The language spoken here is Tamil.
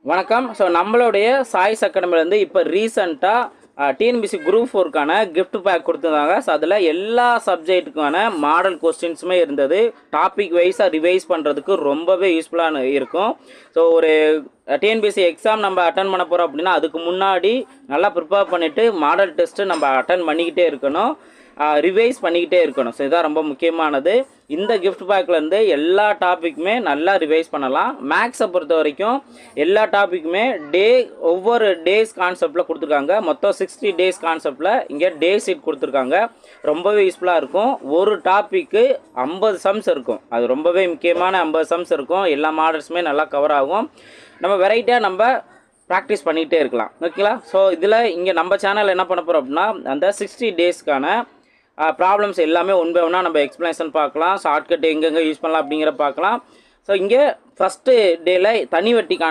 வணக்கம். ஸோ நம்மளுடைய சாய்ஸ் அகாடமிலேருந்து இப்போ ரீசெண்டாக டிஎன்பிசி குரூப் 4க்கான கிஃப்ட் பேக் கொடுத்துருந்தாங்க. ஸோ அதில் எல்லா சப்ஜெக்ட்டுக்கான மாடல் கொஸ்டின்ஸுமே இருந்தது. டாபிக் வைஸாக ரிவைஸ் பண்ணுறதுக்கு ரொம்பவே யூஸ்ஃபுல்லாக இருக்கும். ஸோ ஒரு டிஎன்பிசி எக்ஸாம் நம்ம அட்டன் பண்ண போகிறோம் அப்படின்னா அதுக்கு முன்னாடி நல்லா ப்ரிப்பேர் பண்ணிவிட்டு மாடல் டெஸ்ட்டு நம்ம அட்டன் பண்ணிக்கிட்டே இருக்கணும், ரிவைஸ் பண்ணிக்கிட்டே இருக்கணும். ஸோ இதுதான் ரொம்ப முக்கியமானது. இந்த கிஃப்ட் பேக்லேருந்து எல்லா டாப்பிக்குமே நல்லா ரிவைஸ் பண்ணலாம். மேக்ஸை பொறுத்த வரைக்கும் எல்லா டாப்பிக்குமே ஒவ்வொரு டேஸ் கான்செப்டில் கொடுத்துருக்காங்க. மொத்தம் 60 டேஸ் கான்செப்டில் இங்கே டே ஷீட் கொடுத்துருக்காங்க. ரொம்பவே யூஸ்ஃபுல்லாக இருக்கும். ஒரு டாப்பிக்கு 50 சம்ஸ் இருக்கும். அது ரொம்பவே முக்கியமான 50 சம்ஸ் இருக்கும். எல்லா மாடல்ஸுமே நல்லா கவர் ஆகும். நம்ம வெரைட்டியாக நம்ம ப்ராக்டிஸ் பண்ணிகிட்டே இருக்கலாம். ஓகேங்களா? ஸோ இதில் இங்கே நம்ம சேனல் என்ன பண்ண போகிறோம் அப்படின்னா அந்த 60 டேஸ்க்கான ப்ராப்ளம்ஸ் எல்லாமே ஒன் பை ஒன்னாக நம்ம எக்ஸ்ப்ளனேஷன் பார்க்கலாம். ஷார்ட்கட் எங்கெங்கே யூஸ் பண்ணலாம் அப்படிங்கிற பார்க்கலாம். ஸோ இங்கே ஃபஸ்ட்டு டேயில் தனி வட்டி